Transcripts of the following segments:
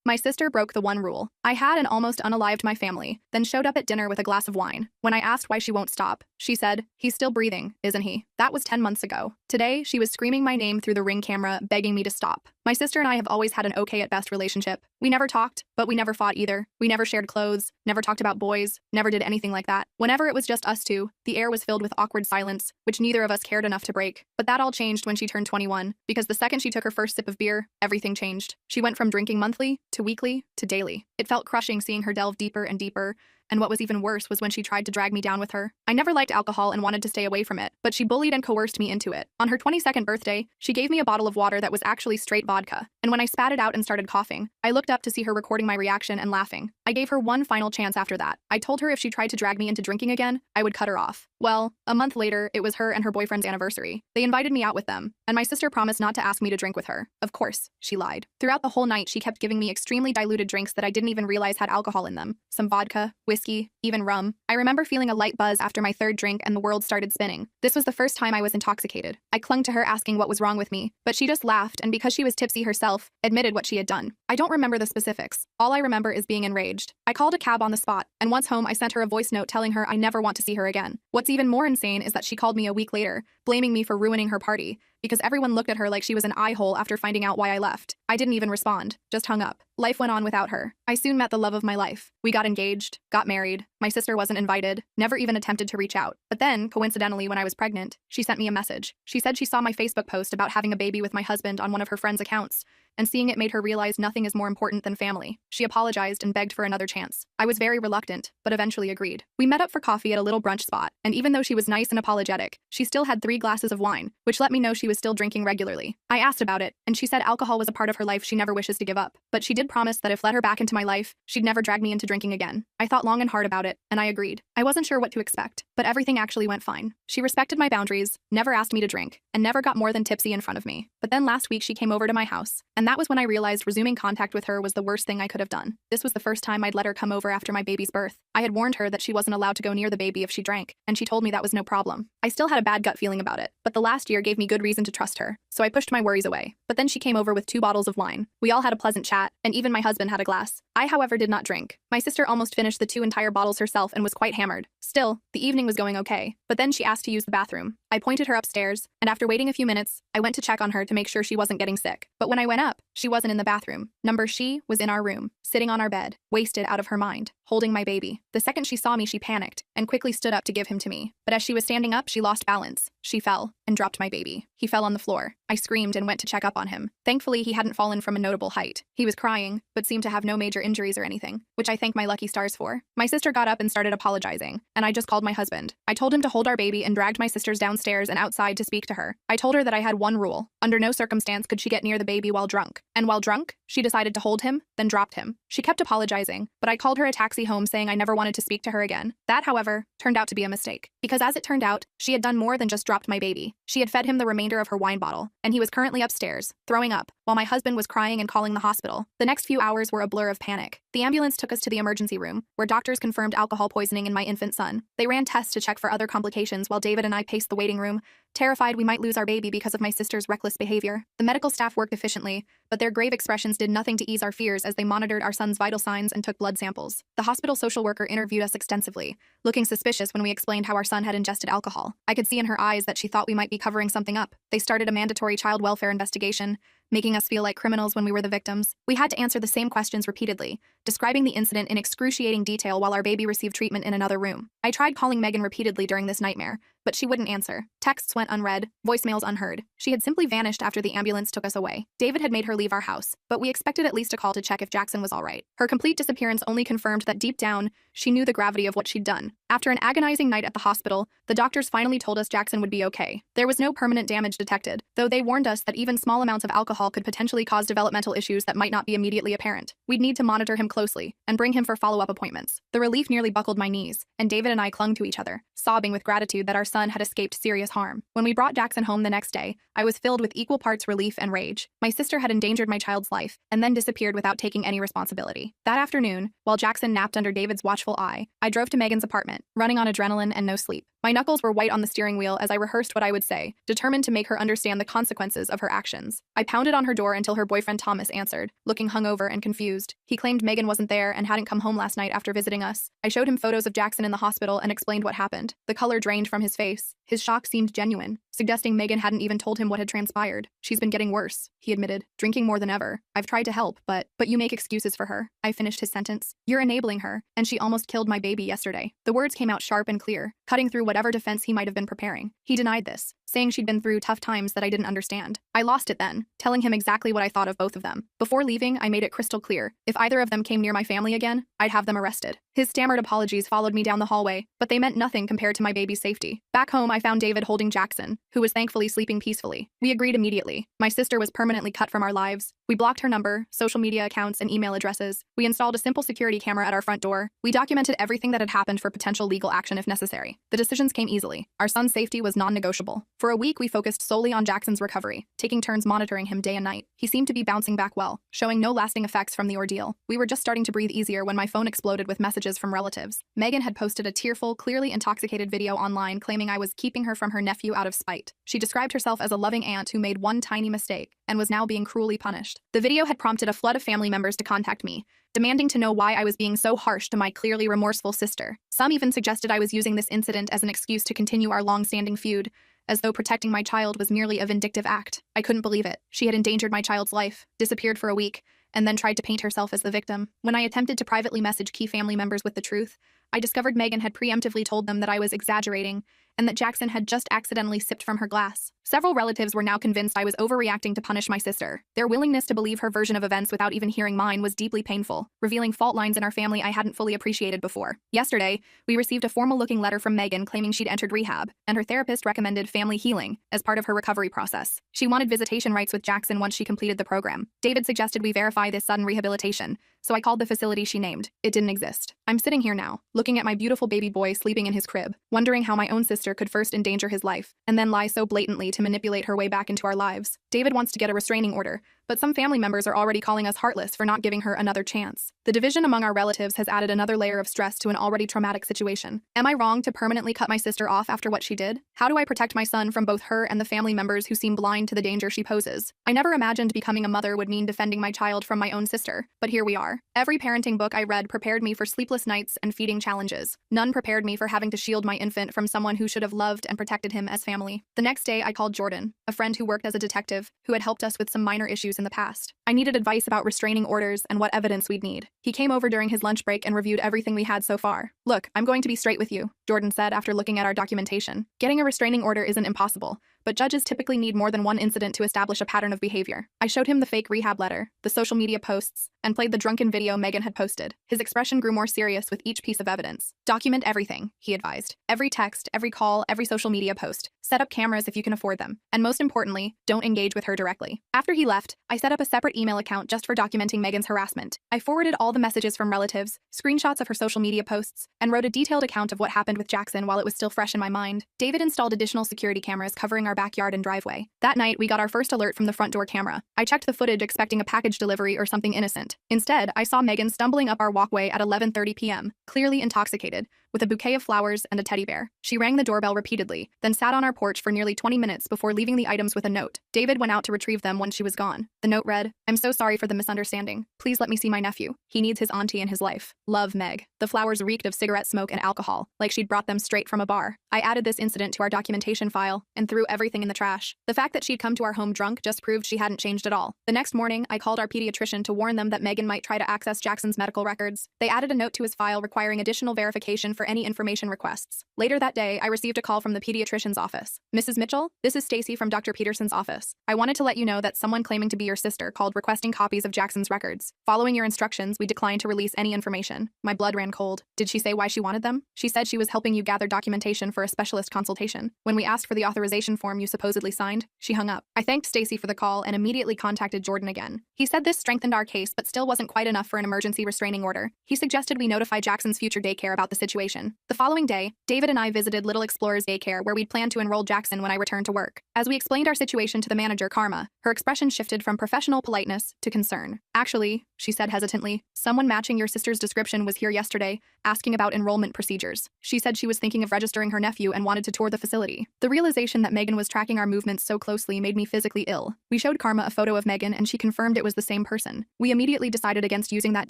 My sister broke the one rule. I had and almost unalived my family, then showed up at dinner with a glass of wine. When I asked why she won't stop, she said, "He's still breathing, isn't he?" That was 10 months ago. Today, she was screaming my name through the Ring camera, begging me to stop. My sister and I have always had an okay at best relationship. We never talked, but we never fought either. We never shared clothes, never talked about boys, never did anything like that. Whenever it was just us two, the air was filled with awkward silence, which neither of us cared enough to break. But that all changed when she turned 21, because the second she took her first sip of beer, everything changed. She went from drinking monthly, to weekly, to daily. It felt crushing seeing her delve deeper and deeper, and what was even worse was when she tried to drag me down with her. I never liked alcohol and wanted to stay away from it, but she bullied and coerced me into it. On her 22nd birthday, she gave me a bottle of water that was actually straight vodka, and when I spat it out and started coughing, I looked up to see her recording my reaction and laughing. I gave her one final chance after that. I told her if she tried to drag me into drinking again, I would cut her off. Well, a month later, it was her and her boyfriend's anniversary. They invited me out with them, and my sister promised not to ask me to drink with her. Of course, she lied. Throughout the whole night, she kept giving me extremely diluted drinks that I didn't even realize had alcohol in them. Some vodka, whiskey, even rum. I remember feeling a light buzz after my third drink and the world started spinning. This was the first time I was intoxicated. I clung to her asking what was wrong with me, but she just laughed and because she was tipsy herself, admitted what she had done. I don't remember the specifics. All I remember is being enraged. I called a cab on the spot, and once home I sent her a voice note telling her I never want to see her again. What's even more insane is that she called me a week later, blaming me for ruining her party, because everyone looked at her like she was an eye-hole after finding out why I left. I didn't even respond, just hung up. Life went on without her. I soon met the love of my life. We got engaged, got married. My sister wasn't invited, never even attempted to reach out. But then, coincidentally, when I was pregnant, she sent me a message. She said she saw my Facebook post about having a baby with my husband on one of her friends' accounts, and seeing it made her realize nothing is more important than family. She apologized and begged for another chance. I was very reluctant, but eventually agreed. We met up for coffee at a little brunch spot, and even though she was nice and apologetic, she still had 3 glasses of wine, which let me know she was still drinking regularly. I asked about it, and she said alcohol was a part of her life she never wishes to give up, but she did promise that if let her back into my life, she'd never drag me into drinking again. I thought long and hard about it, and I agreed. I wasn't sure what to expect, but everything actually went fine. She respected my boundaries, never asked me to drink, and never got more than tipsy in front of me. But then last week she came over to my house, and that was when I realized resuming contact with her was the worst thing I could have done. This was the first time I'd let her come over after my baby's birth. I had warned her that she wasn't allowed to go near the baby if she drank, and she told me that was no problem. I still had a bad gut feeling about it, but the last year gave me good reason to trust her, so I pushed my worries away. But then she came over with 2 bottles of wine. We all had a pleasant chat, and even my husband had a glass. I, however, did not drink. My sister almost finished the 2 entire bottles herself and was quite hammered. Still, the evening was going okay, but then she asked to use the bathroom. I pointed her upstairs, and after waiting a few minutes, I went to check on her to make sure she wasn't getting sick. But when I went up, she wasn't in the bathroom. She was in our room, sitting on our bed, wasted out of her mind, holding my baby. The second she saw me, she panicked and quickly stood up to give him to me. But as she was standing up, she lost balance. She fell and dropped my baby. He fell on the floor. I screamed and went to check up on him. Thankfully, he hadn't fallen from a notable height. He was crying, but seemed to have no major injuries or anything, which I thank my lucky stars for. My sister got up and started apologizing, and I just called my husband. I told him to hold our baby and dragged my sisters downstairs and outside to speak to her. I told her that I had one rule. Under no circumstance could she get near the baby while drunk. And while drunk, she decided to hold him, then dropped him. She kept apologizing, but I called her a taxi home saying I never wanted to speak to her again. That, however, turned out to be a mistake. Because as it turned out, she had done more than just dropped my baby. She had fed him the remainder of her wine bottle, and he was currently upstairs, throwing up, while my husband was crying and calling the hospital. The next few hours were a blur of panic. The ambulance took us to the emergency room, where doctors confirmed alcohol poisoning in my infant son. They ran tests to check for other complications while David and I paced the waiting room, terrified we might lose our baby because of my sister's reckless behavior. The medical staff worked efficiently, but their grave expressions did nothing to ease our fears as they monitored our son's vital signs and took blood samples. The hospital social worker interviewed us extensively, looking suspicious when we explained how our son had ingested alcohol. I could see in her eyes that she thought we might be covering something up. They started a mandatory child welfare investigation, making us feel like criminals when we were the victims. We had to answer the same questions repeatedly, describing the incident in excruciating detail while our baby received treatment in another room. I tried calling Megan repeatedly during this nightmare, but she wouldn't answer. Texts went unread, voicemails unheard. She had simply vanished after the ambulance took us away. David had made her leave our house, but we expected at least a call to check if Jackson was all right. Her complete disappearance only confirmed that deep down, she knew the gravity of what she'd done. After an agonizing night at the hospital, the doctors finally told us Jackson would be okay. There was no permanent damage detected, though they warned us that even small amounts of alcohol could potentially cause developmental issues that might not be immediately apparent. We'd need to monitor him closely and bring him for follow-up appointments. The relief nearly buckled my knees, and David and I clung to each other, sobbing with gratitude that our son had escaped serious harm. When we brought Jackson home the next day, I was filled with equal parts relief and rage. My sister had endangered my child's life and then disappeared without taking any responsibility. That afternoon, while Jackson napped under David's watchful eye, I drove to Megan's apartment, running on adrenaline and no sleep. My knuckles were white on the steering wheel as I rehearsed what I would say, determined to make her understand the consequences of her actions. I pounded on her door until her boyfriend Thomas answered, looking hungover and confused. He claimed Megan wasn't there and hadn't come home last night after visiting us. I showed him photos of Jackson in the hospital and explained what happened. The color drained from his face. His shock seemed genuine, suggesting Megan hadn't even told him what had transpired. She's been getting worse, he admitted, drinking more than ever. I've tried to help, but you make excuses for her. I finished his sentence. You're enabling her, and she almost killed my baby yesterday. The words came out sharp and clear, cutting through whatever defense he might have been preparing. He denied this, saying she'd been through tough times that I didn't understand. I lost it then, telling him exactly what I thought of both of them. Before leaving, I made it crystal clear. If either of them came near my family again, I'd have them arrested. His stammered apologies followed me down the hallway, but they meant nothing compared to my baby's safety. Back home, I found David holding Jackson, who was thankfully sleeping peacefully. We agreed immediately. My sister was permanently cut from our lives. We blocked her number, social media accounts, and email addresses. We installed a simple security camera at our front door. We documented everything that had happened for potential legal action if necessary. The decisions came easily. Our son's safety was non-negotiable. For a week, we focused solely on Jackson's recovery, taking turns monitoring him day and night. He seemed to be bouncing back well, showing no lasting effects from the ordeal. We were just starting to breathe easier when my phone exploded with messages from relatives. Megan had posted a tearful, clearly intoxicated video online claiming I was keeping her from her nephew out of spite. She described herself as a loving aunt who made one tiny mistake and was now being cruelly punished. The video had prompted a flood of family members to contact me, demanding to know why I was being so harsh to my clearly remorseful sister. Some even suggested I was using this incident as an excuse to continue our long-standing feud, as though protecting my child was merely a vindictive act. I couldn't believe it. She had endangered my child's life, disappeared for a week, and then tried to paint herself as the victim. When I attempted to privately message key family members with the truth, I discovered Megan had preemptively told them that I was exaggerating and that Jackson had just accidentally sipped from her glass. Several relatives were now convinced I was overreacting to punish my sister. Their willingness to believe her version of events without even hearing mine was deeply painful, revealing fault lines in our family I hadn't fully appreciated before. Yesterday, we received a formal-looking letter from Megan claiming she'd entered rehab, and her therapist recommended family healing as part of her recovery process. She wanted visitation rights with Jackson once she completed the program. David suggested we verify this sudden rehabilitation, so I called the facility she named. It didn't exist. I'm sitting here now, looking at my beautiful baby boy sleeping in his crib, wondering how my own sister could first endanger his life, and then lie so blatantly to manipulate her way back into our lives. David wants to get a restraining order, but some family members are already calling us heartless for not giving her another chance. The division among our relatives has added another layer of stress to an already traumatic situation. Am I wrong to permanently cut my sister off after what she did? How do I protect my son from both her and the family members who seem blind to the danger she poses? I never imagined becoming a mother would mean defending my child from my own sister, but here we are. Every parenting book I read prepared me for sleepless nights and feeding challenges. None prepared me for having to shield my infant from someone who should have loved and protected him as family. The next day, I called Jordan, a friend who worked as a detective, who had helped us with some minor issues in the past. I needed advice about restraining orders and what evidence we'd need. He came over during his lunch break and reviewed everything we had so far. Look, I'm going to be straight with you, Jordan said after looking at our documentation. Getting a restraining order isn't impossible, but judges typically need more than one incident to establish a pattern of behavior. I showed him the fake rehab letter, the social media posts, and played the drunken video Megan had posted. His expression grew more serious with each piece of evidence. Document everything, he advised. Every text, every call, every social media post. Set up cameras if you can afford them. And most importantly, don't engage with her directly. After he left, I set up a separate email account just for documenting Megan's harassment. I forwarded all the messages from relatives, screenshots of her social media posts, and wrote a detailed account of what happened with Jackson while it was still fresh in my mind. David installed additional security cameras covering our backyard and driveway. That night, we got our first alert from the front door camera. I checked the footage expecting a package delivery or something innocent. Instead, I saw Megan stumbling up our walkway at 11:30 p.m., clearly intoxicated, with a bouquet of flowers and a teddy bear. She rang the doorbell repeatedly, then sat on our porch for nearly 20 minutes before leaving the items with a note. David went out to retrieve them when she was gone. The note read, "I'm so sorry for the misunderstanding. Please let me see my nephew. He needs his auntie in his life. Love, Meg." The flowers reeked of cigarette smoke and alcohol, like she'd brought them straight from a bar. I added this incident to our documentation file and threw everything in the trash. The fact that she'd come to our home drunk just proved she hadn't changed at all. The next morning, I called our pediatrician to warn them that Megan might try to access Jackson's medical records. They added a note to his file requiring additional verification for any information requests. Later that day, I received a call from the pediatrician's office. "Mrs. Mitchell, this is Stacy from Dr. Peterson's office. I wanted to let you know that someone claiming to be your sister called requesting copies of Jackson's records. Following your instructions, we declined to release any information." My blood ran cold. Did she say why she wanted them? She said she was helping you gather documentation for for a specialist consultation. When we asked for the authorization form you supposedly signed, she hung up. I thanked Stacy for the call and immediately contacted Jordan again. He said this strengthened our case but still wasn't quite enough for an emergency restraining order. He suggested we notify Jackson's future daycare about the situation. The following day, David and I visited Little Explorers Daycare where we'd planned to enroll Jackson when I returned to work. As we explained our situation to the manager, Karma, her expression shifted from professional politeness to concern. Actually, she said hesitantly, someone matching your sister's description was here yesterday, asking about enrollment procedures. She said she was thinking of registering her nephew and wanted to tour the facility. The realization that Megan was tracking our movements so closely made me physically ill. We showed Karma a photo of Megan and she confirmed it was the same person. We immediately decided against using that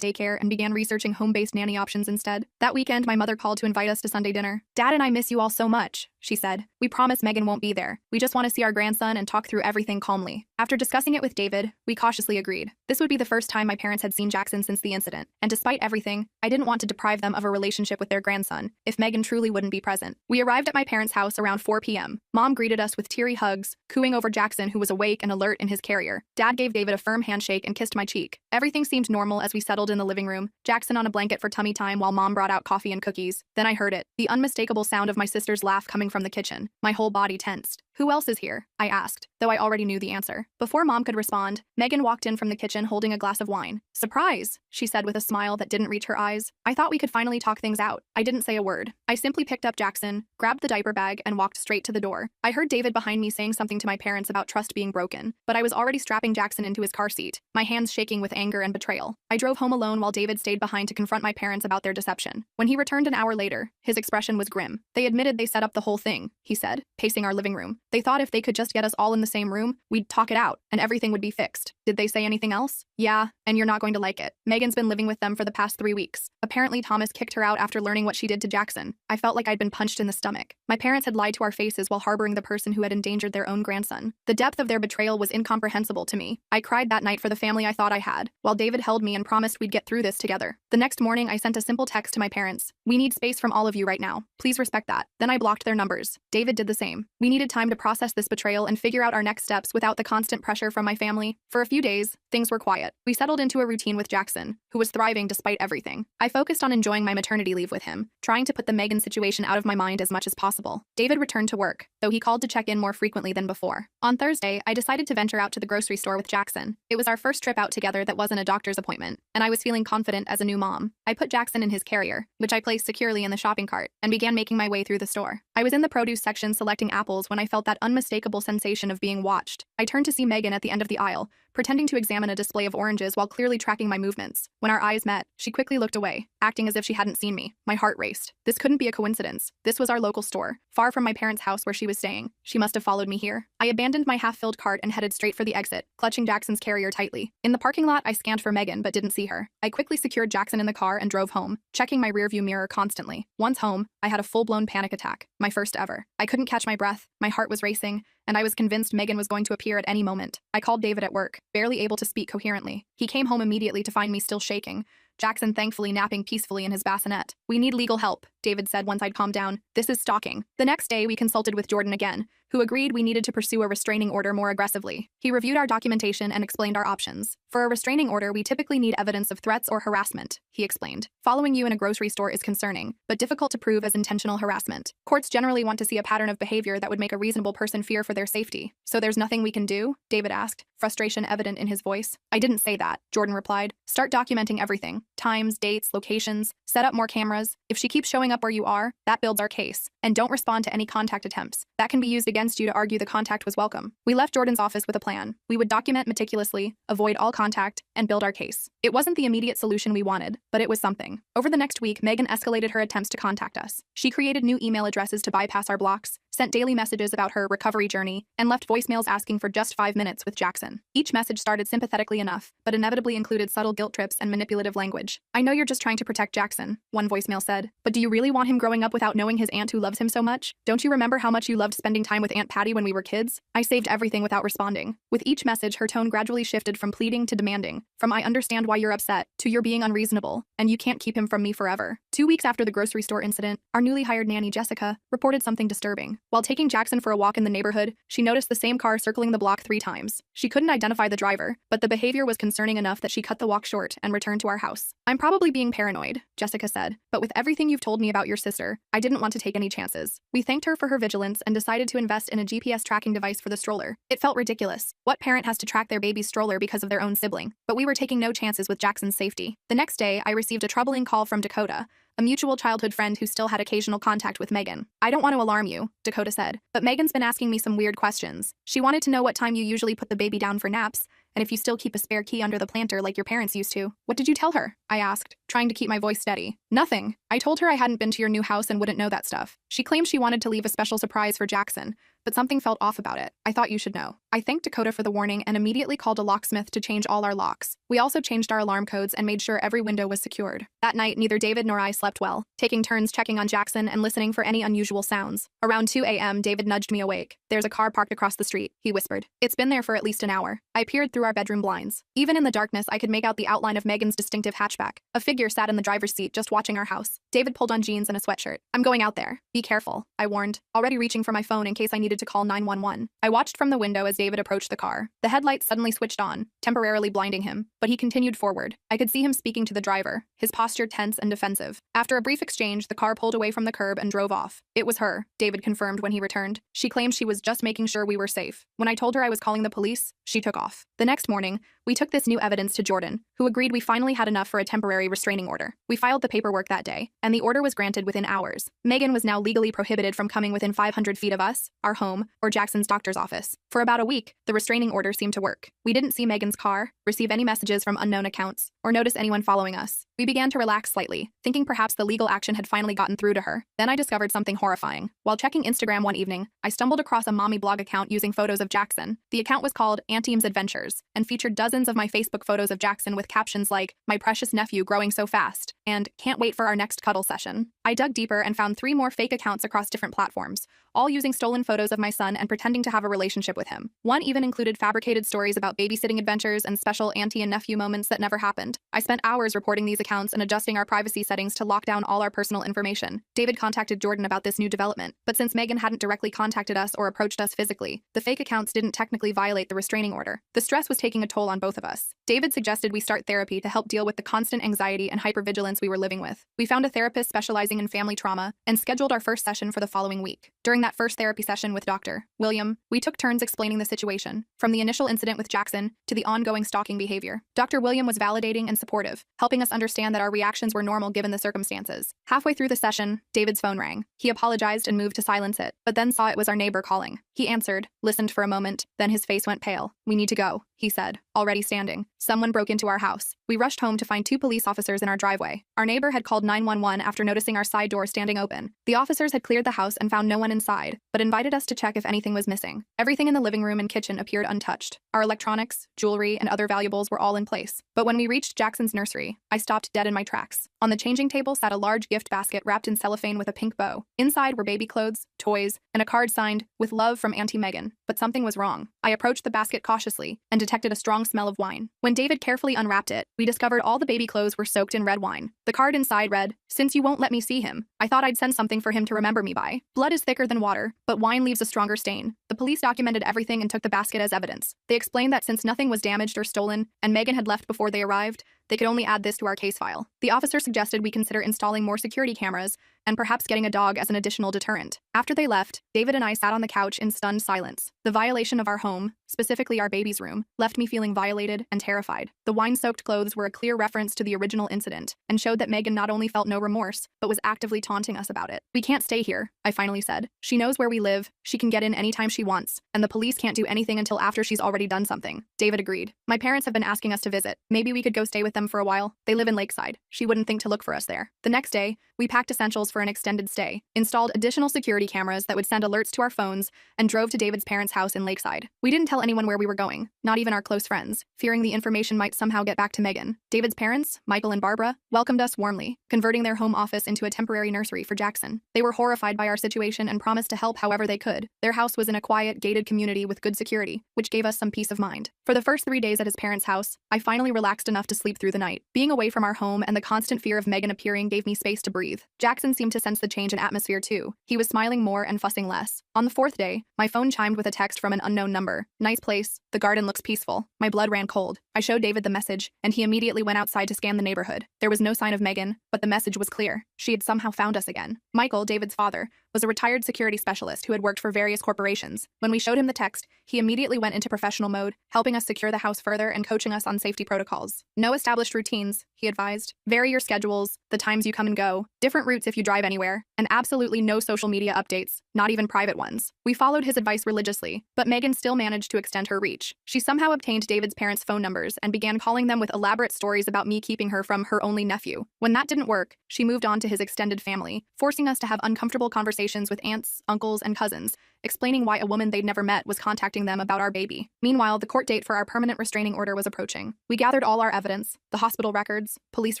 daycare and began researching home-based nanny options instead. That weekend, my mother called to invite us to Sunday dinner. Dad and I miss you all so much, she said. We promise Megan won't be there. We just want to see our grandson and talk through everything calmly. After discussing it with David, we cautiously agreed. This would be the first time my parents had seen Jackson since the incident, and despite everything, I didn't want to deprive them of a relationship with their grandson if Megan truly wouldn't be present. We arrived at my parents' house around 4 p.m. Mom greeted us with teary hugs, cooing over Jackson, who was awake and alert in his carrier. Dad gave David a firm handshake and kissed my cheek. Everything seemed normal as we settled in the living room, Jackson on a blanket for tummy time while Mom brought out coffee and cookies. Then I heard it, the unmistakable sound of my sister's laugh coming from the kitchen. My whole body tensed. Who else is here? I asked, though I already knew the answer. Before Mom could respond, Megan walked in from the kitchen holding a glass of wine. Surprise, she said with a smile that didn't reach her eyes. I thought we could finally talk things out. I didn't say a word. I simply picked up Jackson, grabbed the diaper bag, and walked straight to the door. I heard David behind me saying something to my parents about trust being broken, but I was already strapping Jackson into his car seat, my hands shaking with anger and betrayal. I drove home alone while David stayed behind to confront my parents about their deception. When he returned an hour later, his expression was grim. They admitted they set up the whole thing, he said, pacing our living room. They thought if they could just get us all in the same room, we'd talk it out, and everything would be fixed. Did they say anything else? Yeah, and you're not going to like it. Megan's been living with them for the past 3 weeks. Apparently Thomas kicked her out after learning what she did to Jackson. I felt like I'd been punched in the stomach. My parents had lied to our faces while harboring the person who had endangered their own grandson. The depth of their betrayal was incomprehensible to me. I cried that night for the family I thought I had, while David held me and promised we'd get through this together. The next morning, I sent a simple text to my parents. We need space from all of you right now. Please respect that. Then I blocked their numbers. David did the same. We needed time to process this betrayal and figure out our next steps without the constant pressure from my family. For a few days, things were quiet. We settled into a routine with Jackson, who was thriving despite everything. I focused on enjoying my maternity leave with him, trying to put the Megan situation out of my mind as much as possible. David returned to work, though he called to check in more frequently than before. On Thursday, I decided to venture out to the grocery store with Jackson. It was our first trip out together that wasn't a doctor's appointment, and I was feeling confident as a new mom. I put Jackson in his carrier, which I placed securely in the shopping cart, and began making my way through the store. I was in the produce section selecting apples when I felt that unmistakable sensation of being watched. I turned to see Megan at the end of the aisle, pretending to examine a display of oranges while clearly tracking my movements. When our eyes met, she quickly looked away, acting as if she hadn't seen me. My heart raced. This couldn't be a coincidence. This was our local store, far from my parents' house where she was staying. She must have followed me here. I abandoned my half-filled cart and headed straight for the exit, clutching Jackson's carrier tightly. In the parking lot, I scanned for Megan but didn't see her. I quickly secured Jackson in the car and drove home, checking my rearview mirror constantly. Once home, I had a full-blown panic attack, my first ever. I couldn't catch my breath, my heart was racing, and I was convinced Megan was going to appear at any moment. I called David at work, barely able to speak coherently. He came home immediately to find me still shaking, Jackson thankfully napping peacefully in his bassinet. We need legal help, David said once I'd calmed down. This is stalking. The next day, we consulted with Jordan again, who agreed we needed to pursue a restraining order more aggressively. He reviewed our documentation and explained our options. For a restraining order, we typically need evidence of threats or harassment, he explained. Following you in a grocery store is concerning, but difficult to prove as intentional harassment. Courts generally want to see a pattern of behavior that would make a reasonable person fear for their safety. So there's nothing we can do? David asked, frustration evident in his voice. I didn't say that, Jordan replied. Start documenting everything. Times, dates, locations. Set up more cameras. If she keeps showing up where you are, that builds our case. And don't respond to any contact attempts. That can be used against you to argue the contact was welcome. We left Jordan's office with a plan. We would document meticulously, avoid all contact, and build our case. It wasn't the immediate solution we wanted, but it was something. Over the next week, Megan escalated her attempts to contact us. She created new email addresses to bypass our blocks, sent daily messages about her recovery journey, and left voicemails asking for just 5 minutes with Jackson. Each message started sympathetically enough, but inevitably included subtle guilt trips and manipulative language. I know you're just trying to protect Jackson, one voicemail said, but do you really want him growing up without knowing his aunt who loves him so much? Don't you remember how much you loved spending time with Aunt Patty when we were kids? I saved everything without responding. With each message, her tone gradually shifted from pleading to demanding, from I understand why you're upset, to you're being unreasonable, and you can't keep him from me forever. 2 weeks after the grocery store incident, our newly hired nanny, Jessica, reported something disturbing. While taking Jackson for a walk in the neighborhood, she noticed the same car circling the block 3 times. She couldn't identify the driver, but the behavior was concerning concerning enough that she cut the walk short and returned to our house. I'm probably being paranoid, Jessica said, but with everything you've told me about your sister, I didn't want to take any chances. We thanked her for her vigilance and decided to invest in a GPS tracking device for the stroller. It felt ridiculous. What parent has to track their baby's stroller because of their own sibling? But we were taking no chances with Jackson's safety. The next day, I received a troubling call from Dakota, a mutual childhood friend who still had occasional contact with Megan. I don't want to alarm you, Dakota said, but Megan's been asking me some weird questions. She wanted to know what time you usually put the baby down for naps, and if you still keep a spare key under the planter like your parents used to. What did you tell her? I asked, trying to keep my voice steady. Nothing. I told her I hadn't been to your new house and wouldn't know that stuff. She claimed she wanted to leave a special surprise for Jackson, but something felt off about it. I thought you should know. I thanked Dakota for the warning and immediately called a locksmith to change all our locks. We also changed our alarm codes and made sure every window was secured. That night, neither David nor I slept well, taking turns checking on Jackson and listening for any unusual sounds. Around 2 a.m., David nudged me awake. There's a car parked across the street, he whispered. It's been there for at least an hour. I peered through our bedroom blinds. Even in the darkness, I could make out the outline of Megan's distinctive hatchback. A figure sat in the driver's seat just watching our house. David pulled on jeans and a sweatshirt. I'm going out there. Be careful, I warned, already reaching for my phone in case I needed to call 911. I watched from the window as David approached the car. The headlights suddenly switched on, temporarily blinding him, but he continued forward. I could see him speaking to the driver, his posture tense and defensive. After a brief exchange, the car pulled away from the curb and drove off. It was her, David confirmed when he returned. She claimed she was just making sure we were safe. When I told her I was calling the police, she took off. The next morning, we took this new evidence to Jordan, who agreed we finally had enough for a temporary restraining order. We filed the paperwork that day, and the order was granted within hours. Megan was now legally prohibited from coming within 500 feet of us, our home, or Jackson's doctor's office. For about a week, the restraining order seemed to work. We didn't see Megan's car, receive any messages from unknown accounts, or notice anyone following us. We began to relax slightly, thinking perhaps the legal action had finally gotten through to her. Then I discovered something horrifying. While checking Instagram one evening, I stumbled across a mommy blog account using photos of Jackson. The account was called Auntie's Adventures, and featured dozens of my Facebook photos of Jackson with captions like, "My precious nephew growing so fast," and "Can't wait for our next cuddle session." I dug deeper and found 3 more fake accounts across different platforms, all using stolen photos of my son and pretending to have a relationship with him. One even included fabricated stories about babysitting adventures and special auntie and nephew moments that never happened. I spent hours reporting these accounts and adjusting our privacy settings to lock down all our personal information. David contacted Jordan about this new development, but since Megan hadn't directly contacted us or approached us physically, the fake accounts didn't technically violate the restraining order. The stress was taking a toll on both of us. David suggested we start therapy to help deal with the constant anxiety and hypervigilance we were living with. We found a therapist specializing in family trauma and scheduled our first session for the following week. During that first therapy session with Dr. William, we took turns explaining the situation, from the initial incident with Jackson to the ongoing stalking behavior. Dr. William was validating and supportive, helping us understand that our reactions were normal given the circumstances. Halfway through the session, David's phone rang. He apologized and moved to silence it, but then saw it was our neighbor calling. He answered, listened for a moment, then his face went pale. "We need to go," he said, already standing. Someone broke into our house. We rushed home to find 2 police officers in our driveway. Our neighbor had called 911 after noticing our side door standing open. The officers had cleared the house and found no one inside, but invited us to check if anything was missing. Everything in the living room and kitchen appeared untouched. Our electronics, jewelry, and other valuables were all in place. But when we reached Jackson's nursery, I stopped dead in my tracks. On the changing table sat a large gift basket wrapped in cellophane with a pink bow. Inside were baby clothes, toys, and a card signed, "With love from Auntie Megan." But something was wrong. I approached the basket cautiously and detected a strong smell of wine. When David carefully unwrapped it, we discovered all the baby clothes were soaked in red wine. The card inside read, "Since you won't let me see him, I thought I'd send something for him to remember me by. Blood is thicker than water, but wine leaves a stronger stain." The police documented everything and took the basket as evidence. They explained that since nothing was damaged or stolen, and Megan had left before they arrived, they could only add this to our case file. The officer suggested we consider installing more security cameras and perhaps getting a dog as an additional deterrent. After they left, David and I sat on the couch in stunned silence. The violation of our home, specifically our baby's room, left me feeling violated and terrified. The wine-soaked clothes were a clear reference to the original incident and showed that Megan not only felt no remorse, but was actively taunting us about it. "We can't stay here," I finally said. "She knows where we live, she can get in anytime she wants, and the police can't do anything until after she's already done something." David agreed. "My parents have been asking us to visit. Maybe we could go stay with them for a while. They live in Lakeside. She wouldn't think to look for us there." The next day, we packed essentials for an extended stay, installed additional security cameras that would send alerts to our phones, and drove to David's parents' house in Lakeside. We didn't tell anyone where we were going, not even our close friends, fearing the information might somehow get back to Megan. David's parents, Michael and Barbara, welcomed us warmly, converting their home office into a temporary nursery for Jackson. They were horrified by our situation and promised to help however they could. Their house was in a quiet, gated community with good security, which gave us some peace of mind. For the first 3 days at his parents' house, I finally relaxed enough to sleep through through the night. Being away from our home and the constant fear of Megan appearing gave me space to breathe. Jackson seemed to sense the change in atmosphere too. He was smiling more and fussing less. On the fourth day, my phone chimed with a text from an unknown number. "Nice place. The garden looks peaceful." My blood ran cold. I showed David the message, and he immediately went outside to scan the neighborhood. There was no sign of Megan, but the message was clear. She had somehow found us again. Michael, David's father, was a retired security specialist who had worked for various corporations. When we showed him the text, he immediately went into professional mode, helping us secure the house further and coaching us on safety protocols. "No established routines," he advised. "Vary your schedules, the times you come and go, different routes if you drive anywhere, and absolutely no social media updates, not even private ones." We followed his advice religiously, but Megan still managed to extend her reach. She somehow obtained David's parents' phone numbers and began calling them with elaborate stories about me keeping her from her only nephew. When that didn't work, she moved on to his extended family, forcing us to have uncomfortable conversations with aunts, uncles, and cousins, explaining why a woman they'd never met was contacting them about our baby. Meanwhile, the court date for our permanent restraining order was approaching. We gathered all our evidence: the hospital records, police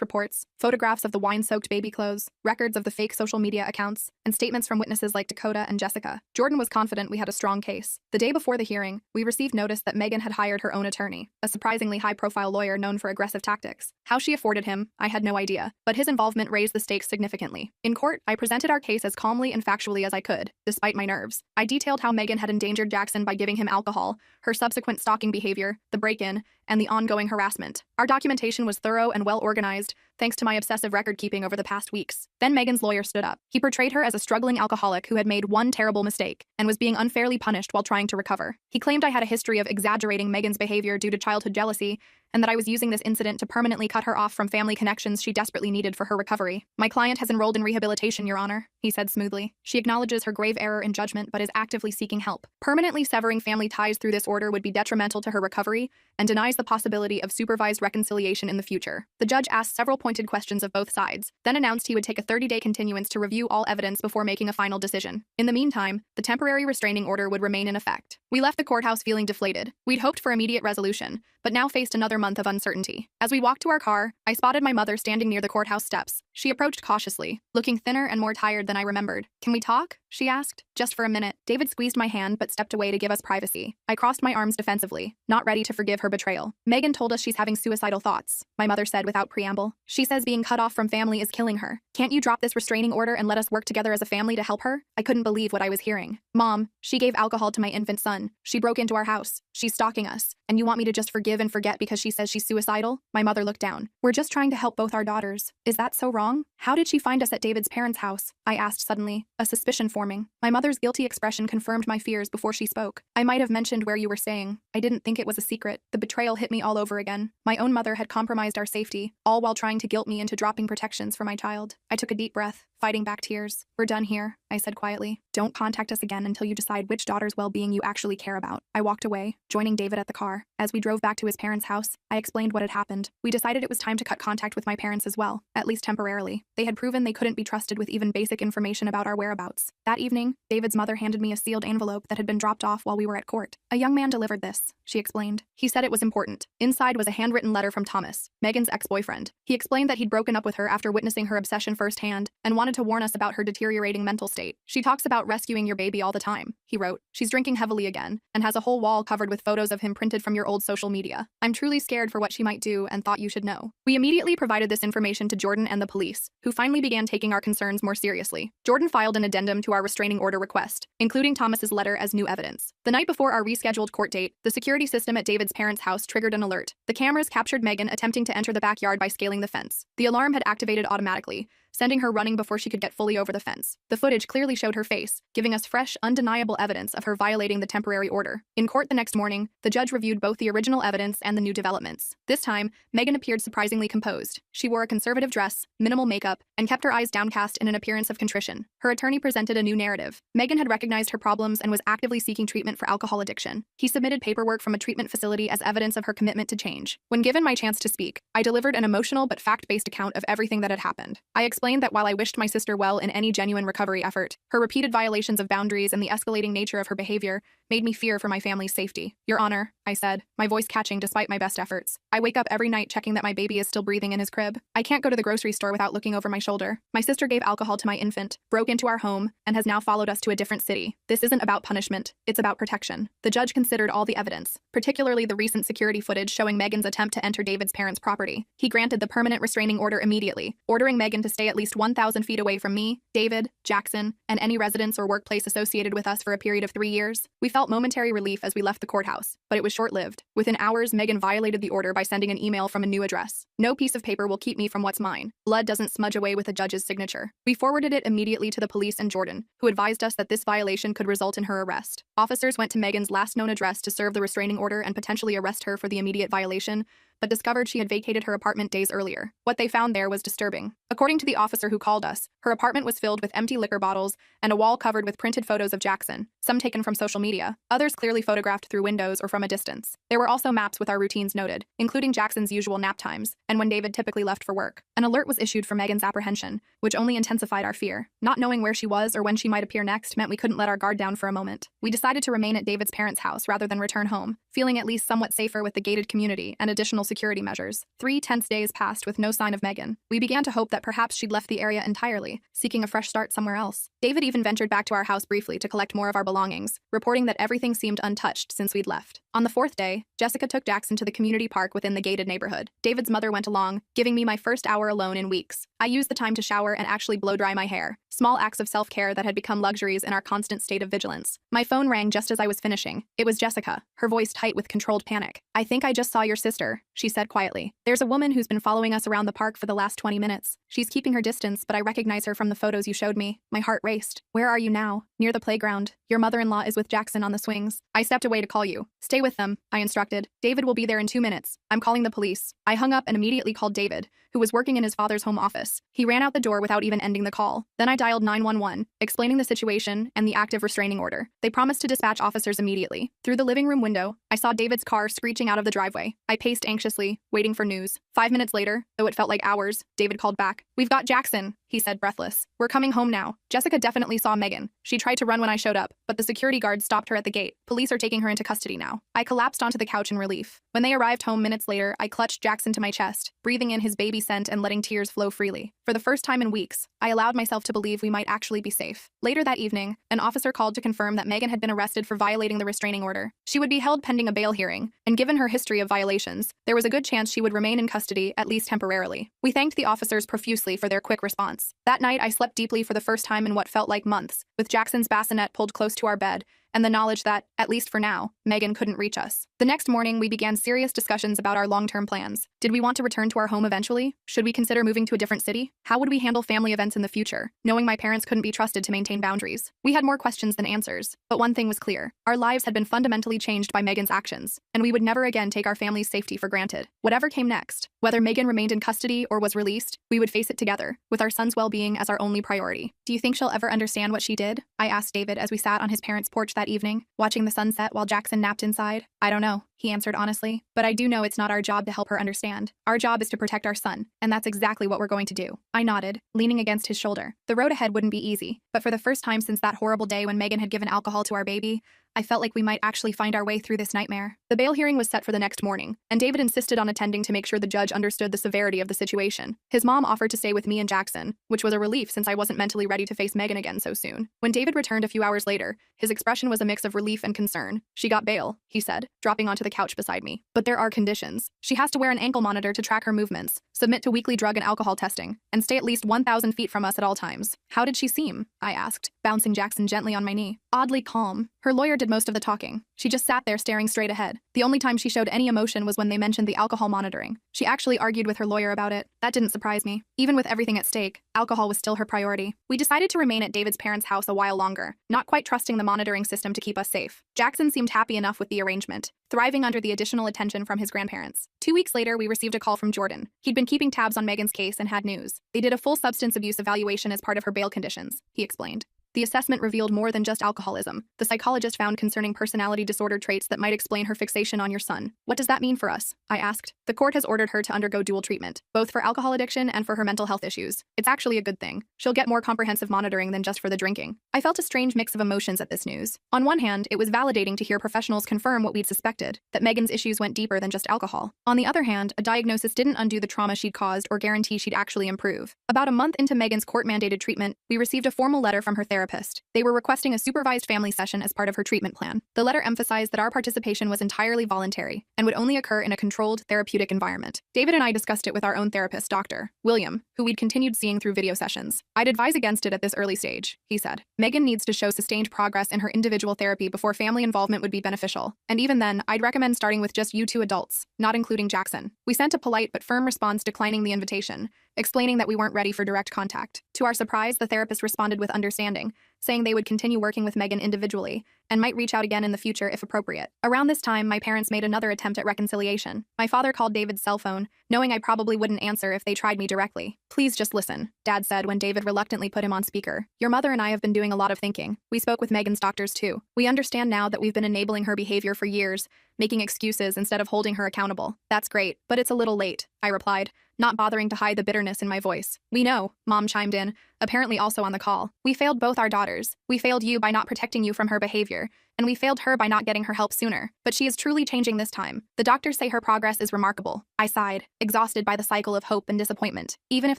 reports, photographs of the wine-soaked baby clothes, records of the fake social media accounts, and statements from witnesses like Dakota and Jessica. Jordan was confident we had a strong case. The day before the hearing, we received notice that Megan had hired her own attorney, a surprisingly high-profile lawyer known for aggressive tactics. How she afforded him, I had no idea, but his involvement raised the stakes significantly. In court, I presented our case as calmly and factually as I could, despite my nerves. I detailed how Megan had endangered Jackson by giving him alcohol, her subsequent stalking behavior, the break-in, and the ongoing harassment. Our documentation was thorough and well-organized, thanks to my obsessive record-keeping over the past weeks. Then Megan's lawyer stood up. He portrayed her as a struggling alcoholic who had made one terrible mistake and was being unfairly punished while trying to recover. He claimed I had a history of exaggerating Megan's behavior due to childhood jealousy, and that I was using this incident to permanently cut her off from family connections she desperately needed for her recovery. "My client has enrolled in rehabilitation, Your Honor," he said smoothly. "She acknowledges her grave error in judgment but is actively seeking help. Permanently severing family ties through this order would be detrimental to her recovery and denies the possibility of supervised reconciliation in the future." The judge asked several pointed questions of both sides, then announced he would take a 30-day continuance to review all evidence before making a final decision. In the meantime, the temporary restraining order would remain in effect. We left the courthouse feeling deflated. We'd hoped for immediate resolution, but now faced another month of uncertainty. As we walked to our car, I spotted my mother standing near the courthouse steps. She approached cautiously, looking thinner and more tired than I remembered. "Can we talk?" she asked. "Just for a minute." David squeezed my hand but stepped away to give us privacy. I crossed my arms defensively, not ready to forgive her betrayal. "Megan told us she's having suicidal thoughts," my mother said without preamble. "She says being cut off from family is killing her. Can't you drop this restraining order and let us work together as a family to help her?" I couldn't believe what I was hearing. "Mom, she gave alcohol to my infant son. She broke into our house. She's stalking us. And you want me to just forgive and forget because she says she's suicidal?" My mother looked down. "We're just trying to help both our daughters. Is that so wrong? How did she find us at David's parents' house?" I asked suddenly, a suspicion forming. My mother's guilty expression confirmed my fears before she spoke. "I might have mentioned where you were staying. I didn't think it was a secret." The betrayal hit me all over again. My own mother had compromised our safety, all while trying to guilt me into dropping protections for my child. I took a deep breath, fighting back tears. "We're done here," I said quietly. "Don't contact us again until you decide which daughter's well-being you actually care about." I walked away, joining David at the car. As we drove back to his parents' house, I explained what had happened. We decided it was time to cut contact with my parents as well, at least temporarily. They had proven they couldn't be trusted with even basic information about our whereabouts. That evening, David's mother handed me a sealed envelope that had been dropped off while we were at court. "A young man delivered this," she explained. "He said it was important." Inside was a handwritten letter from Thomas, Megan's ex-boyfriend. He explained that he'd broken up with her after witnessing her obsession firsthand and wanted to warn us about her deteriorating mental state. "She talks about rescuing your baby all the time," he wrote. "She's drinking heavily again and has a whole wall covered with photos of him printed from your old social media. I'm truly scared for what she might do and thought you should know." We immediately provided this information to Jordan and the police, who finally began taking our concerns more seriously. Jordan filed an addendum to our restraining order request, including Thomas's letter as new evidence. The night before our rescheduled court date, the security system at David's parents' house triggered an alert. The cameras captured Megan attempting to enter the backyard by scaling the fence. The alarm had activated automatically, sending her running before she could get fully over the fence. The footage clearly showed her face, giving us fresh, undeniable evidence of her violating the temporary order. In court the next morning, the judge reviewed both the original evidence and the new developments. This time, Megan appeared surprisingly composed. She wore a conservative dress, minimal makeup, and kept her eyes downcast in an appearance of contrition. Her attorney presented a new narrative. Megan had recognized her problems and was actively seeking treatment for alcohol addiction. He submitted paperwork from a treatment facility as evidence of her commitment to change. When given my chance to speak, I delivered an emotional but fact-based account of everything that had happened. I explained that while I wished my sister well in any genuine recovery effort, her repeated violations of boundaries and the escalating nature of her behavior made me fear for my family's safety. Your Honor, I said, my voice catching despite my best efforts. I wake up every night checking that my baby is still breathing in his crib. I can't go to the grocery store without looking over my shoulder. My sister gave alcohol to my infant, broke into our home, and has now followed us to a different city. This isn't about punishment, it's about protection. The judge considered all the evidence, particularly the recent security footage showing Megan's attempt to enter David's parents' property. He granted the permanent restraining order immediately, ordering Megan to stay at least 1,000 feet away from me, David, Jackson, and any residence or workplace associated with us for a period of 3 years. We felt momentary relief as we left the courthouse, but it was short-lived. Within hours, Megan violated the order by sending an email from a new address. No piece of paper will keep me from what's mine. Blood doesn't smudge away with a judge's signature. We forwarded it immediately to the police and Jordan, who advised us that this violation could result in her arrest. Officers went to Megan's last known address to serve the restraining order and potentially arrest her for the immediate violation, but discovered she had vacated her apartment days earlier. What they found there was disturbing. According to the officer who called us, her apartment was filled with empty liquor bottles and a wall covered with printed photos of Jackson, some taken from social media, others clearly photographed through windows or from a distance. There were also maps with our routines noted, including Jackson's usual nap times and when David typically left for work. An alert was issued for Megan's apprehension, which only intensified our fear. Not knowing where she was or when she might appear next meant we couldn't let our guard down for a moment. We decided to remain at David's parents' house rather than return home, feeling at least somewhat safer with the gated community and additional security measures. 3 tense days passed with no sign of Megan. We began to hope that perhaps she'd left the area entirely, seeking a fresh start somewhere else. David even ventured back to our house briefly to collect more of our belongings, reporting that everything seemed untouched since we'd left. On the 4th day, Jessica took Jackson to the community park within the gated neighborhood. David's mother went along, giving me my first hour alone in weeks. I used the time to shower and actually blow-dry my hair, small acts of self-care that had become luxuries in our constant state of vigilance. My phone rang just as I was finishing. It was Jessica, her voice tight with controlled panic. "I think I just saw your sister," she said quietly. "There's a woman who's been following us around the park for the last 20 minutes. She's keeping her distance, but I recognize her from the photos you showed me." My heart raced. "Where are you now?" "Near the playground. Your mother-in-law is with Jackson on the swings." I stepped away to call you. "Stay with them," I instructed. "David will be there in 2 minutes. I'm calling the police." I hung up and immediately called David, who was working in his father's home office. He ran out the door without even ending the call. Then I dialed 911, explaining the situation and the active restraining order. They promised to dispatch officers immediately. Through the living room window, I saw David's car screeching out of the driveway. I paced anxiously, waiting for news. 5 minutes later, though it felt like hours, David called back. "We've got Jackson," he said, breathless. "We're coming home now." Jessica definitely saw Megan. She tried to run when I showed up, but the security guard stopped her at the gate. "Police are taking her into custody now." I collapsed onto the couch in relief. When they arrived home minutes later, I clutched Jackson to my chest, breathing in his baby scent and letting tears flow freely. For the first time in weeks, I allowed myself to believe we might actually be safe. Later that evening, an officer called to confirm that Megan had been arrested for violating the restraining order. She would be held pending a bail hearing, and given her history of violations, there was a good chance she would remain in custody, at least temporarily. We thanked the officers profusely for their quick response. That night, I slept deeply for the first time in what felt like months, with Jackson's bassinet pulled close to our bed, and the knowledge that, at least for now, Megan couldn't reach us. The next morning, we began serious discussions about our long-term plans. Did we want to return to our home eventually? Should we consider moving to a different city? How would we handle family events in the future, knowing my parents couldn't be trusted to maintain boundaries? We had more questions than answers, but one thing was clear. Our lives had been fundamentally changed by Megan's actions, and we would never again take our family's safety for granted. Whatever came next, whether Megan remained in custody or was released, we would face it together, with our son's well-being as our only priority. "Do you think she'll ever understand what she did?" I asked David as we sat on his parents' porch that evening, watching the sunset while Jackson napped inside. "I don't know," he answered honestly, "but I do know it's not our job to help her understand. Our job is to protect our son, and that's exactly what we're going to do." I nodded, leaning against his shoulder. The road ahead wouldn't be easy, but for the first time since that horrible day when Megan had given alcohol to our baby, I felt like we might actually find our way through this nightmare. The bail hearing was set for the next morning, and David insisted on attending to make sure the judge understood the severity of the situation. His mom offered to stay with me and Jackson, which was a relief since I wasn't mentally ready to face Megan again so soon. When David returned a few hours later, his expression was a mix of relief and concern. "She got bail," he said, dropping onto the couch beside me. "But there are conditions. She has to wear an ankle monitor to track her movements, submit to weekly drug and alcohol testing, and stay at least 1,000 feet from us at all times." "How did she seem?" I asked, bouncing Jackson gently on my knee. "Oddly calm. Her lawyer did most of the talking. She just sat there staring straight ahead. The only time she showed any emotion was when they mentioned the alcohol monitoring. She actually argued with her lawyer about it. That didn't surprise me. Even with everything at stake, alcohol was still her priority." We decided to remain at David's parents' house a while longer, not quite trusting the monitoring system to keep us safe. Jackson seemed happy enough with the arrangement, thriving under the additional attention from his grandparents. 2 weeks later, we received a call from Jordan. He'd been keeping tabs on Megan's case and had news. They did a full substance abuse evaluation as part of her bail conditions, he explained. The assessment revealed more than just alcoholism. The psychologist found concerning personality disorder traits that might explain her fixation on your son. What does that mean for us? I asked. The court has ordered her to undergo dual treatment, both for alcohol addiction and for her mental health issues. It's actually a good thing. She'll get more comprehensive monitoring than just for the drinking. I felt a strange mix of emotions at this news. On one hand, it was validating to hear professionals confirm what we'd suspected, that Megan's issues went deeper than just alcohol. On the other hand, a diagnosis didn't undo the trauma she'd caused or guarantee she'd actually improve. About a month into Megan's court-mandated treatment, we received a formal letter from her therapist. They were requesting a supervised family session as part of her treatment plan. The letter emphasized that our participation was entirely voluntary and would only occur in a controlled, therapeutic environment. David and I discussed it with our own therapist, Dr. William, who we'd continued seeing through video sessions. I'd advise against it at this early stage, he said. Megan needs to show sustained progress in her individual therapy before family involvement would be beneficial. And even then, I'd recommend starting with just you two adults, not including Jackson. We sent a polite but firm response declining the invitation, explaining that we weren't ready for direct contact. To our surprise, the therapist responded with understanding, saying they would continue working with Megan individually and might reach out again in the future if appropriate. Around this time, my parents made another attempt at reconciliation. My father called David's cell phone, knowing I probably wouldn't answer if they tried me directly. "Please just listen," Dad said when David reluctantly put him on speaker. "Your mother and I have been doing a lot of thinking. We spoke with Megan's doctors too. We understand now that we've been enabling her behavior for years, making excuses instead of holding her accountable. That's great, but it's a little late," I replied, not bothering to hide the bitterness in my voice. "We know," Mom chimed in, apparently also on the call. "We failed both our daughters. We failed you by not protecting you from her behavior, and we failed her by not getting her help sooner. But she is truly changing this time. The doctors say her progress is remarkable." I sighed, exhausted by the cycle of hope and disappointment. Even if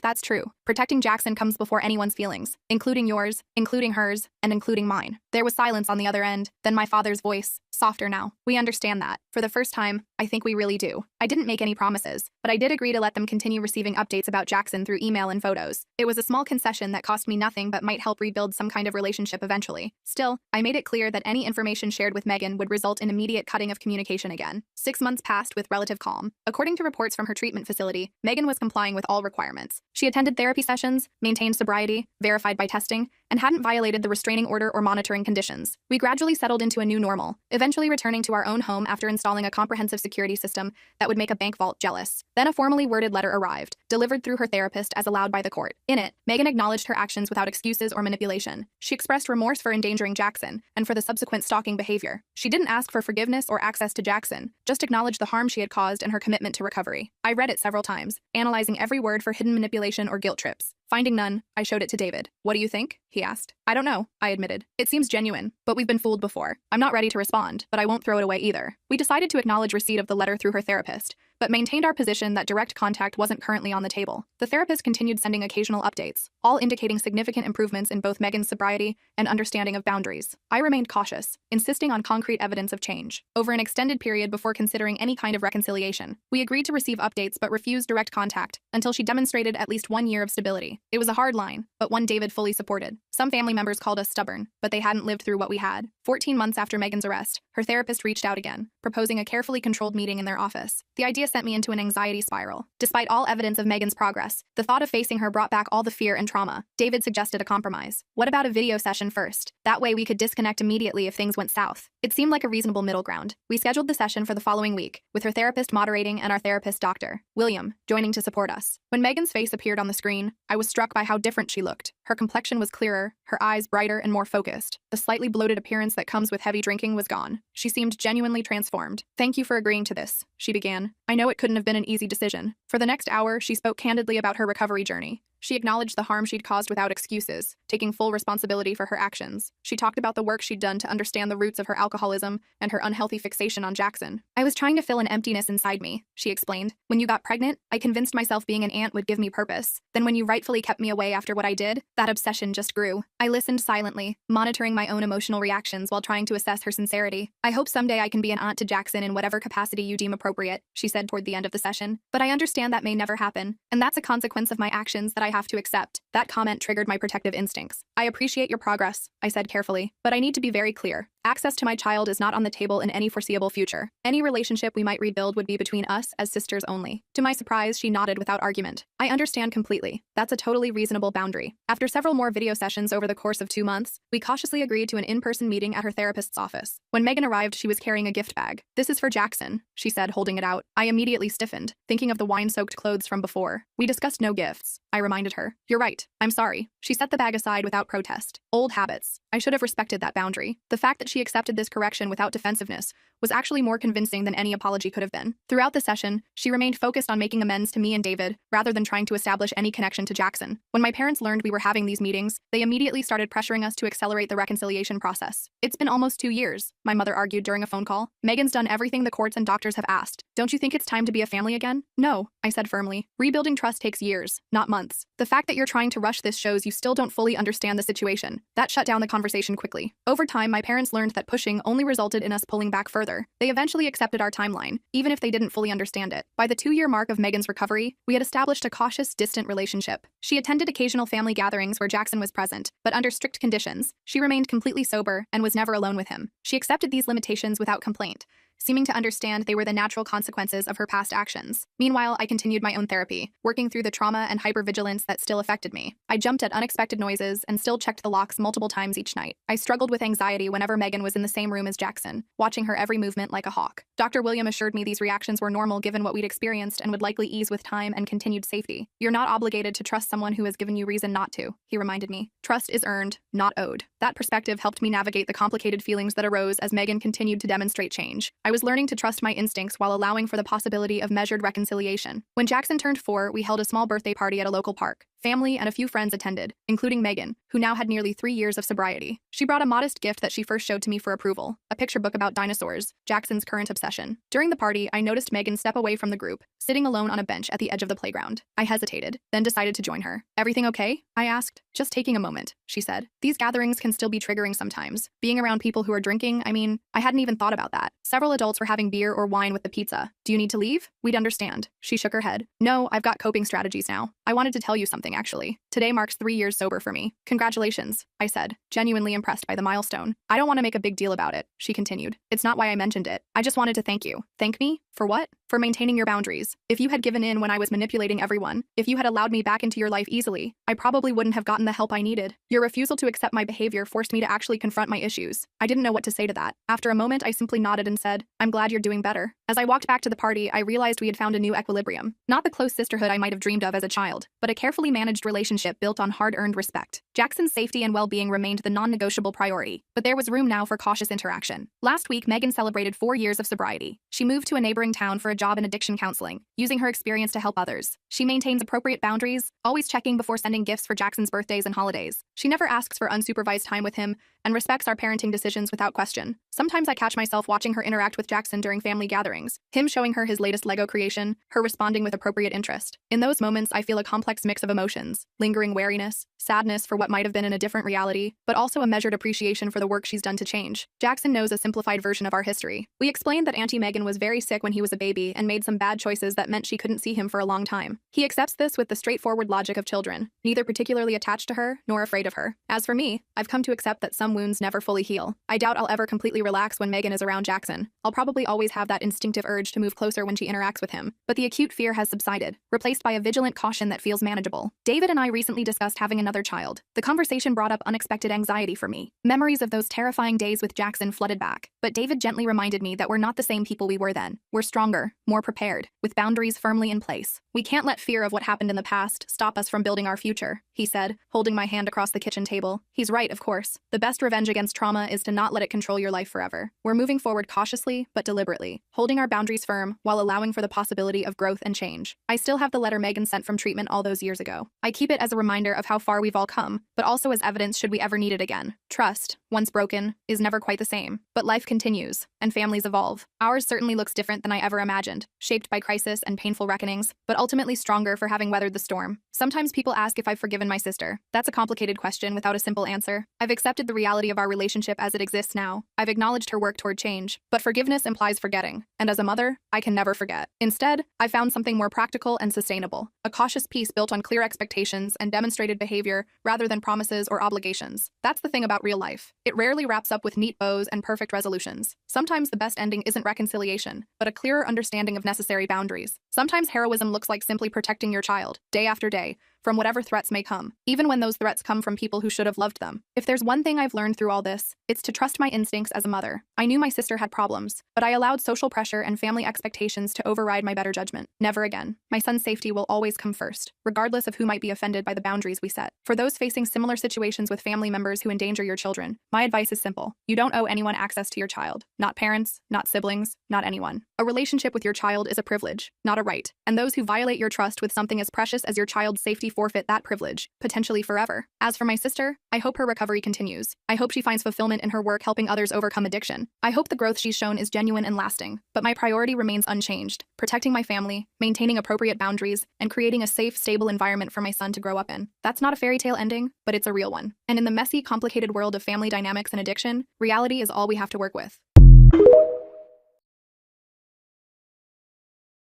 that's true, protecting Jackson comes before anyone's feelings, including yours, including hers, and including mine. There was silence on the other end, then my father's voice, softer now. "We understand that. For the first time, I think we really do." I didn't make any promises, but I did agree to let them continue receiving updates about Jackson through email and photos. It was a small concession that cost me nothing but might help rebuild some kind of relationship eventually. Still, I made it clear that any information shared with Megan would result in immediate cutting of communication again. 6 months passed with relative calm. According to reports from her treatment facility, Megan was complying with all requirements. She attended therapy sessions, maintained sobriety, verified by testing, and hadn't violated the restraining order or monitoring conditions. We gradually settled into a new normal, eventually returning to our own home after installing a comprehensive security system that would make a bank vault jealous. Then a formally worded letter arrived, delivered through her therapist as allowed by the court. In it, Megan acknowledged her actions without excuses or manipulation. She expressed remorse for endangering Jackson and for the subsequent stalking behavior. She didn't ask for forgiveness or access to Jackson, just acknowledged the harm she had caused and her commitment to recovery. I read it several times, analyzing every word for hidden manipulation or guilt trips. Finding none, I showed it to David. "What do you think?" he asked. "I don't know," I admitted. "It seems genuine, but we've been fooled before. I'm not ready to respond, but I won't throw it away either." We decided to acknowledge receipt of the letter through her therapist, but maintained our position that direct contact wasn't currently on the table. The therapist continued sending occasional updates, all indicating significant improvements in both Megan's sobriety and understanding of boundaries. I remained cautious, insisting on concrete evidence of change. Over an extended period before considering any kind of reconciliation, we agreed to receive updates but refused direct contact until she demonstrated at least 1 year of stability. It was a hard line, but one David fully supported. Some family members called us stubborn, but they hadn't lived through what we had. 14 months after Megan's arrest, her therapist reached out again, proposing a carefully controlled meeting in their office. The idea sent me into an anxiety spiral. Despite all evidence of Megan's progress, the thought of facing her brought back all the fear and trauma. David suggested a compromise. "What about a video session first? That way we could disconnect immediately if things went south." It seemed like a reasonable middle ground. We scheduled the session for the following week, with her therapist moderating and our therapist, Dr. William, joining to support us. When Megan's face appeared on the screen, I was struck by how different she looked. Her complexion was clearer, her eyes brighter and more focused. The slightly bloated appearance that comes with heavy drinking was gone. She seemed genuinely transformed. "Thank you for agreeing to this," she began. "I know it couldn't have been an easy decision." For the next hour, she spoke candidly about her recovery journey. She acknowledged the harm she'd caused without excuses, taking full responsibility for her actions. She talked about the work she'd done to understand the roots of her alcoholism and her unhealthy fixation on Jackson. "I was trying to fill an emptiness inside me," she explained. "When you got pregnant, I convinced myself being an aunt would give me purpose. Then when you rightfully kept me away after what I did, that obsession just grew." I listened silently, monitoring my own emotional reactions while trying to assess her sincerity. "I hope someday I can be an aunt to Jackson in whatever capacity you deem appropriate," she said toward the end of the session. "But I understand that may never happen, and that's a consequence of my actions that I have to accept." That comment triggered my protective instincts. "I appreciate your progress," I said carefully, "but I need to be very clear. Access to my child is not on the table in any foreseeable future. Any relationship we might rebuild would be between us as sisters only." To my surprise, she nodded without argument. "I understand completely. That's a totally reasonable boundary." After several more video sessions over the course of 2 months, we cautiously agreed to an in-person meeting at her therapist's office. When Megan arrived, she was carrying a gift bag. "This is for Jackson," she said, holding it out. I immediately stiffened, thinking of the wine-soaked clothes from before. "We discussed no gifts," I reminded her. "You're right. it. I'm sorry. She set the bag aside withaut protest. Old habits. I should have respected that boundary. The fact that she accepted this correction without defensiveness was actually more convincing than any apology could have been. Throughout the session, she remained focused on making amends to me and David, rather than trying to establish any connection to Jackson. When my parents learned we were having these meetings, they immediately started pressuring us to accelerate the reconciliation process. It's been almost 2 years, my mother argued during a phone call. Megan's done everything the courts and doctors have asked. Don't you think it's time to be a family again? No, I said firmly. Rebuilding trust takes years, not months. The fact that you're trying to rush this shows you still don't fully understand the situation. That shut down the conversation quickly. Over time, my parents learned that pushing only resulted in us pulling back further. They eventually accepted our timeline, even if they didn't fully understand it. By the 2-year mark of Megan's recovery, we had established a cautious, distant relationship. She attended occasional family gatherings where Jackson was present, but under strict conditions. She remained completely sober and was never alone with him. She accepted these limitations without complaint, seeming to understand they were the natural consequences of her past actions. Meanwhile, I continued my own therapy, working through the trauma and hypervigilance that still affected me. I jumped at unexpected noises and still checked the locks multiple times each night. I struggled with anxiety whenever Megan was in the same room as Jackson, watching her every movement like a hawk. Dr. William assured me these reactions were normal given what we'd experienced and would likely ease with time and continued safety. You're not obligated to trust someone who has given you reason not to, he reminded me. Trust is earned, not owed. That perspective helped me navigate the complicated feelings that arose as Megan continued to demonstrate change. I was learning to trust my instincts while allowing for the possibility of measured reconciliation. When Jackson turned 4, we held a small birthday party at a local park. Family and a few friends attended, including Megan, who now had nearly 3 years of sobriety. She brought a modest gift that she first showed to me for approval, a picture book about dinosaurs, Jackson's current obsession. During the party, I noticed Megan step away from the group, sitting alone on a bench at the edge of the playground. I hesitated, then decided to join her. Everything okay? I asked. Just taking a moment, she said. These gatherings can still be triggering sometimes. Being around people who are drinking, I hadn't even thought about that. Several adults were having beer or wine with the pizza. Do you need to leave? We'd understand. She shook her head. No, I've got coping strategies now. I wanted to tell you something, actually. Today marks 3 years sober for me. Congratulations, I said, genuinely impressed by the milestone. I don't want to make a big deal about it, she continued. It's not why I mentioned it. I just wanted to thank you. Thank me? For what? For maintaining your boundaries. If you had given in when I was manipulating everyone, if you had allowed me back into your life easily, I probably wouldn't have gotten the help I needed. Your refusal to accept my behavior forced me to actually confront my issues. I didn't know what to say to that. After a moment, I simply nodded and said, I'm glad you're doing better. As I walked back to the party, I realized we had found a new equilibrium. Not the close sisterhood I might have dreamed of as a child, but a carefully managed relationship built on hard-earned respect. Jackson's safety and well-being remained the non-negotiable priority, but there was room now for cautious interaction. Last week, Megan celebrated 4 years of sobriety. She moved to a neighboring town for a job in addiction counseling, using her experience to help others. She maintains appropriate boundaries, always checking before sending gifts for Jackson's birthdays and holidays. She never asks for unsupervised time with him and respects our parenting decisions without question. Sometimes I catch myself watching her interact with Jackson during family gatherings, him showing her his latest Lego creation, her responding with appropriate interest. In those moments, I feel a complex mix of emotions, lingering wariness, sadness for what might have been in a different reality, but also a measured appreciation for the work she's done to change. Jackson knows a simplified version of our history. We explained that Auntie Megan was very sick when he was a baby and made some bad choices that meant she couldn't see him for a long time. He accepts this with the straightforward logic of children, neither particularly attached to her nor afraid of her. As for me, I've come to accept that some wounds never fully heal. I doubt I'll ever completely relax when Megan is around Jackson. I'll probably always have that instinctive urge to move closer when she interacts with him, but the acute fear has subsided, replaced by a vigilant caution that feels manageable. David and I recently discussed having another child. The conversation brought up unexpected anxiety for me. Memories of those terrifying days with Jackson flooded back, but David gently reminded me that we're not the same people we were then. We're stronger, more prepared, with boundaries firmly in place. We can't let fear of what happened in the past stop us from building our future, he said, holding my hand across the kitchen table. He's right, of course. The best revenge against trauma is to not let it control your life forever. We're moving forward cautiously, but deliberately, holding our boundaries firm while allowing for the possibility of growth and change. I still have the letter Megan sent from treatment all those years ago. I keep it as a reminder of how far we've all come, but also as evidence should we ever need it again. Trust, once broken, is never quite the same. But life continues, and families evolve. Ours certainly looks different than I ever imagined, shaped by crisis and painful reckonings, but ultimately stronger for having weathered the storm. Sometimes people ask if I've forgiven my sister. That's a complicated question without a simple answer. I've accepted the reality of our relationship as it exists now. I've acknowledged her work toward change, but forgiveness implies forgetting. And as a mother, I can never forget. Instead, I found something more practical and sustainable. A cautious peace built on clear expectations and demonstrated behavior rather than promises or obligations. That's the thing about real life. It rarely wraps up with neat bows and perfect resolutions. Sometimes the best ending isn't reconciliation, but a clearer understanding of necessary boundaries. Sometimes heroism looks like simply protecting your child, day after day, from whatever threats may come, even when those threats come from people who should have loved them. If there's one thing I've learned through all this, it's to trust my instincts as a mother. I knew my sister had problems, but I allowed social pressure and family expectations to override my better judgment. Never again. My son's safety will always come first, regardless of who might be offended by the boundaries we set. For those facing similar situations with family members who endanger your children, my advice is simple. You don't owe anyone access to your child. Not parents, not siblings, not anyone. A relationship with your child is a privilege, not a right. And those who violate your trust with something as precious as your child's safety forfeit that privilege, potentially forever. As for my sister, I hope her recovery continues. I hope she finds fulfillment in her work helping others overcome addiction. I hope the growth she's shown is genuine and lasting. But my priority remains unchanged: protecting my family, maintaining appropriate boundaries, and creating a safe, stable environment for my son to grow up in. That's not a fairy tale ending, but it's a real one. And in the messy, complicated world of family dynamics and addiction, reality is all we have to work with.